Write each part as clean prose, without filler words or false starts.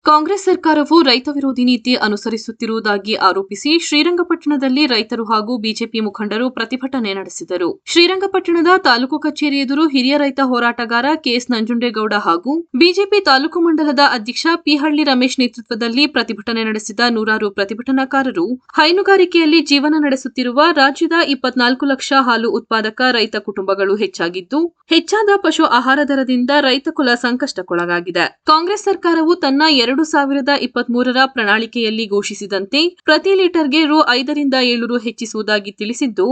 ಕಾಂಗ್ರೆಸ್ ಸರ್ಕಾರವು ರೈತ ವಿರೋಧಿ ನೀತಿ ಅನುಸರಿಸುತ್ತಿರುವುದಾಗಿ ಆರೋಪಿಸಿ ಶ್ರೀರಂಗಪಟ್ಟಣದಲ್ಲಿ ರೈತರು ಹಾಗೂ ಬಿಜೆಪಿ ಮುಖಂಡರು ಪ್ರತಿಭಟನೆ ನಡೆಸಿದರು. ಶ್ರೀರಂಗಪಟ್ಟಣದ ತಾಲೂಕು ಕಚೇರಿ ಎದುರು ಹಿರಿಯ ರೈತ ಹೋರಾಟಗಾರ ಕೆಎಸ್ ನಂಜುಂಡೇಗೌಡ ಹಾಗೂ ಬಿಜೆಪಿ ತಾಲೂಕು ಮಂಡಲದ ಅಧ್ಯಕ್ಷ ಪಿಹಳ್ಳಿ ರಮೇಶ್ ನೇತೃತ್ವದಲ್ಲಿ ಪ್ರತಿಭಟನೆ ನಡೆಸಿದ ನೂರಾರು ಪ್ರತಿಭಟನಾಕಾರರು ಹೈನುಗಾರಿಕೆಯಲ್ಲಿ ಜೀವನ ನಡೆಸುತ್ತಿರುವ ರಾಜ್ಯದ 24 ಲಕ್ಷ ಹಾಲು ಉತ್ಪಾದಕ ರೈತ ಕುಟುಂಬಗಳು ಹೆಚ್ಚಾಗಿದ್ದು, ಹೆಚ್ಚಾದ ಪಶು ಆಹಾರ ದರದಿಂದ ರೈತ ಕುಲ ಸಂಕಷ್ಟಕ್ಕೊಳಗಾಗಿದೆ. ಕಾಂಗ್ರೆಸ್ ಸರ್ಕಾರವು ತನ್ನ 2023ರ ಪ್ರಣಾಳಿಕೆಯಲ್ಲಿ ಘೋಷಿಸಿದಂತೆ ಪ್ರತಿ ಲೀಟರ್ಗೆ ರೂ. 5 ರಿಂದ 7 ರು ಹೆಚ್ಚಿಸುವುದಾಗಿ ತಿಳಿಸಿದ್ದು,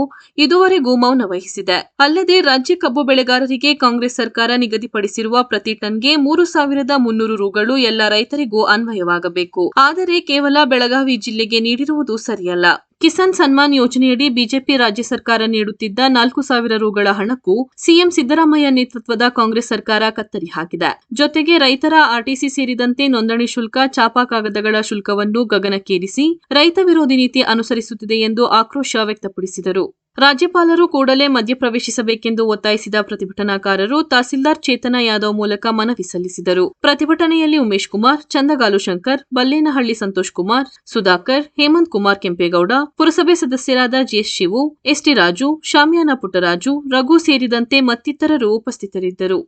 ಇದುವರೆಗೂ ಮೌನ ವಹಿಸಿದೆ. ಅಲ್ಲದೆ ರಾಜ್ಯ ಕಬ್ಬು ಬೆಳೆಗಾರರಿಗೆ ಕಾಂಗ್ರೆಸ್ ಸರ್ಕಾರ ನಿಗದಿಪಡಿಸಿರುವ ಪ್ರತಿ ಟನ್ಗೆ 3,300 ರುಗಳು ಎಲ್ಲ ರೈತರಿಗೂ ಅನ್ವಯವಾಗಬೇಕು. ಆದರೆ ಕೇವಲ ಬೆಳಗಾವಿ ಜಿಲ್ಲೆಗೆ ನೀಡಿರುವುದು ಸರಿಯಲ್ಲ. ಕಿಸಾನ್ ಸನ್ಮಾನ್ ಯೋಜನೆಯಡಿ ಬಿಜೆಪಿ ರಾಜ್ಯ ಸರ್ಕಾರ ನೀಡುತ್ತಿದ್ದ 4,000 ರುಗಳ ಹಣಕ್ಕೂ ಸಿಎಂ ಸಿದ್ದರಾಮಯ್ಯ ನೇತೃತ್ವದ ಕಾಂಗ್ರೆಸ್ ಸರ್ಕಾರ ಕತ್ತರಿ ಹಾಕಿದೆ. ಜೊತೆಗೆ ರೈತರ ಆರ್ಟಿಸಿ ಸೇರಿದಂತೆ ನೋಂದಣಿ ಶುಲ್ಕ, ಚಾಪಾ ಕಾಗದಗಳ ಶುಲ್ಕವನ್ನು ಗಗನಕ್ಕೇರಿಸಿ ರೈತ ವಿರೋಧಿ ನೀತಿ ಅನುಸರಿಸುತ್ತಿದೆ ಎಂದು ಆಕ್ರೋಶ ವ್ಯಕ್ತಪಡಿಸಿದರು. ರಾಜ್ಯಪಾಲರು ಕೂಡಲೇ ಮಧ್ಯಪ್ರವೇಶಿಸಬೇಕೆಂದು ಒತ್ತಾಯಿಸಿದ ಪ್ರತಿಭಟನಾಕಾರರು ತಹಸೀಲ್ದಾರ್ ಚೇತನ ಯಾದವ್ ಮೂಲಕ ಮನವಿ ಸಲ್ಲಿಸಿದರು. ಪ್ರತಿಭಟನೆಯಲ್ಲಿ ಉಮೇಶ್ ಕುಮಾರ್, ಚಂದಗಾಲು ಶಂಕರ್, ಬಲ್ಲೇನಹಳ್ಳಿ ಸಂತೋಷ್ ಕುಮಾರ್, ಸುಧಾಕರ್, ಹೇಮಂತ್ ಕುಮಾರ್ ಕೆಂಪೇಗೌಡ, ಪುರಸಭೆ ಸದಸ್ಯರಾದ ಜಿಎಸ್ ಶಿವು, ಎಸ್ಟಿ ರಾಜು, ಶಾಮಿಯಾನ ಪುಟ್ಟರಾಜು, ರಘು ಸೇರಿದಂತೆ ಮತ್ತಿತರರು ಉಪಸ್ಥಿತರಿದ್ದರು.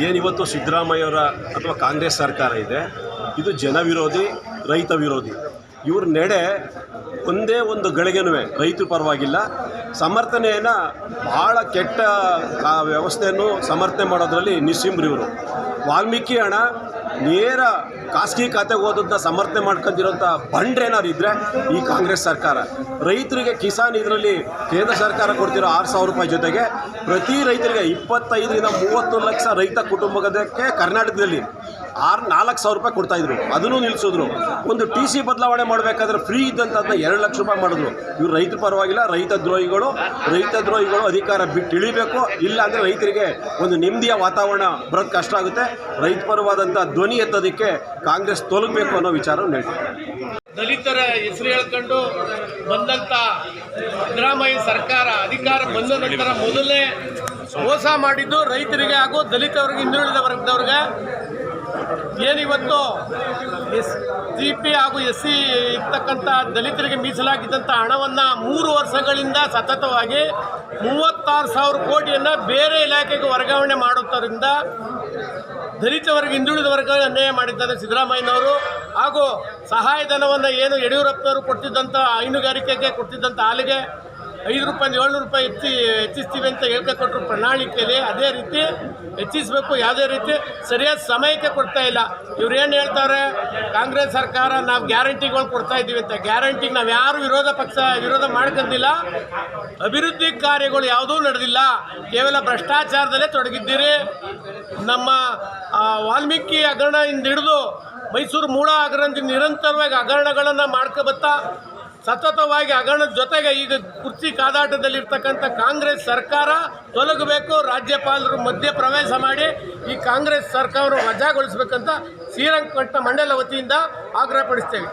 ಏನಿವತ್ತು ಸಿದ್ದರಾಮಯ್ಯವರ ಅಥವಾ ಕಾಂಗ್ರೆಸ್ ಸರ್ಕಾರ ಇದೆ, ಇದು ಜನ ವಿರೋಧಿ, ರೈತ ವಿರೋಧಿ. ಇವ್ರ ನಡೆ ಒಂದೇ ಒಂದು ಗಳಿಗೆನೂ ರೈತರ ಪರವಾಗಿಲ್ಲ. ಸಮರ್ಥನೆಯನ್ನು ಭಾಳ ಕೆಟ್ಟ ವ್ಯವಸ್ಥೆಯನ್ನು ಸಮರ್ಥನೆ ಮಾಡೋದ್ರಲ್ಲಿ ನಿಸ್ಸಿಂಬ್ರು ಇವರು. ವಾಲ್ಮೀಕಿ ಹಣ ನೇರ ಖಾಸಗಿ ಖಾತೆಗೆ ಹೋದನ್ನ ಸಮರ್ಥನೆ ಮಾಡ್ಕೊಂಡಿರೋಂಥ ಬಂಡ್ರೇನಾರು ಇದ್ದರೆ ಈ ಕಾಂಗ್ರೆಸ್ ಸರ್ಕಾರ. ರೈತರಿಗೆ ಕಿಸಾನ್ ಇದರಲ್ಲಿ ಕೇಂದ್ರ ಸರ್ಕಾರ ಕೊಡ್ತಿರೋ 6,000 ರೂಪಾಯಿ ಜೊತೆಗೆ ಪ್ರತಿ ರೈತರಿಗೆ 25 ರಿಂದ 30 ಲಕ್ಷ ರೈತ ಕುಟುಂಬಕ್ಕೆ ಕರ್ನಾಟಕದಲ್ಲಿ 4,000 ರೂಪಾಯಿ ಕೊಡ್ತಾಯಿದ್ರು. ಅದನ್ನು ನಿಲ್ಲಿಸಿದ್ರು. ಒಂದು TC ಬದಲಾವಣೆ ಮಾಡಬೇಕಾದ್ರೆ ಫ್ರೀ ಇದ್ದಂಥದ್ದನ್ನ 2 ಲಕ್ಷ ರೂಪಾಯಿ ಮಾಡಿದ್ರು. ಇವರು ರೈತರ ಪರವಾಗಿಲ್ಲ, ರೈತ ದ್ರೋಹಿಗಳು ಅಧಿಕಾರ ಬಿಟ್ಟು ಇಳಿಬೇಕು. ಇಲ್ಲ ಅಂದರೆ ರೈತರಿಗೆ ಒಂದು ನೆಮ್ಮದಿಯ ವಾತಾವರಣ ಬರೋದು ಕಷ್ಟ ಆಗುತ್ತೆ. ರೈತ ಪರವಾದಂಥ ಧ್ವನಿ ಎತ್ತೋದಕ್ಕೆ ಕಾಂಗ್ರೆಸ್ ತೊಲಗಬೇಕು ಅನ್ನೋ ವಿಚಾರವನ್ನು ಹೇಳ್ತಾರೆ. ದಲಿತರ ಹೆಸರು ಹೇಳ್ಕೊಂಡು ಬಂದಂಥ ಸಿದ್ದರಾಮಯ್ಯ ಸರ್ಕಾರ ಅಧಿಕಾರ ಬಂದ ನಂತರ ಮೊದಲನೇ ಮೋಸ ಮಾಡಿದ್ದು ರೈತರಿಗೆ ಹಾಗೂ ದಲಿತವರಿಗೆ, ಹಿಂದುಳಿದ ವರ್ಗದವ್ರಿಗೆ. ಏನಿವತ್ತು SGP ಹಾಗೂ SC ಇರ್ತಕ್ಕಂಥ ದಲಿತರಿಗೆ ಮೀಸಲಾಗಿದ್ದಂಥ ಹಣವನ್ನು 3 ವರ್ಷಗಳಿಂದ ಸತತವಾಗಿ 36,000 ಕೋಟಿಯನ್ನು ಬೇರೆ ಇಲಾಖೆಗೆ ವರ್ಗಾವಣೆ ಮಾಡುವುದರಿಂದ ದಲಿತ ವರ್ಗ, ಹಿಂದುಳಿದ ವರ್ಗ ಅನ್ಯಾಯ ಮಾಡಿದ್ದಾರೆ ಸಿದ್ದರಾಮಯ್ಯನವರು. ಹಾಗೂ ಸಹಾಯಧನವನ್ನು ಏನು ಯಡಿಯೂರಪ್ಪನವರು ಕೊಡ್ತಿದ್ದಂಥ ಹೈನುಗಾರಿಕೆಗೆ ಕೊಡ್ತಿದ್ದಂಥ ಹಾಲಿಗೆ 5 ರೂಪಾಯಿ 700 ರೂಪಾಯಿ ಹೆಚ್ಚಿಸ್ತೀವಿ ಅಂತ ಹೇಳ್ಕೊಟ್ರು ಪ್ರಣಾಳಿಕೆಯಲ್ಲಿ. ಅದೇ ರೀತಿ ಹೆಚ್ಚಿಸಬೇಕು. ಯಾವುದೇ ರೀತಿ ಸರಿಯಾದ ಸಮಯಕ್ಕೆ ಕೊಡ್ತಾ ಇಲ್ಲ. ಇವ್ರು ಏನು ಹೇಳ್ತಾರೆ, ಕಾಂಗ್ರೆಸ್ ಸರ್ಕಾರ ನಾವು ಗ್ಯಾರಂಟಿಗಳು ಕೊಡ್ತಾ ಇದ್ದೀವಿ ಅಂತ. ಗ್ಯಾರಂಟಿಗೆ ನಾವು ಯಾರು ವಿರೋಧ ಮಾಡ್ಕೊಂಡಿಲ್ಲ. ಅಭಿವೃದ್ಧಿ ಕಾರ್ಯಗಳು ಯಾವುದೂ ನಡೆದಿಲ್ಲ. ಕೇವಲ ಭ್ರಷ್ಟಾಚಾರದಲ್ಲೇ ತೊಡಗಿದ್ದೀರಿ. ನಮ್ಮ ವಾಲ್ಮೀಕಿ ಹಗರಣದಿಂದ ಹಿಡಿದು ಮೈಸೂರು ಮೂಡ ಹಗರಣದಿಂದ ನಿರಂತರವಾಗಿ ಹಗರಣಗಳನ್ನು ಮಾಡ್ಕೊಬತ್ತಾ ಸತತವಾಗಿ ಹಗರಣದ ಜೊತೆಗೆ ಈಗ ಕುರ್ಚಿ ಕಾದಾಟದಲ್ಲಿರ್ತಕ್ಕಂಥ ಕಾಂಗ್ರೆಸ್ ಸರ್ಕಾರ ತೊಲಗಬೇಕು. ರಾಜ್ಯಪಾಲರು ಮಧ್ಯ ಪ್ರವೇಶ ಮಾಡಿ ಈ ಕಾಂಗ್ರೆಸ್ ಸರ್ಕಾರವನ್ನು ವಜಾಗೊಳಿಸಬೇಕಂತ ಶ್ರೀರಂಗಪಟ್ಟಣ ಮಂಡಲ ವತಿಯಿಂದ ಆಗ್ರಹಪಡಿಸ್ತೇವೆ.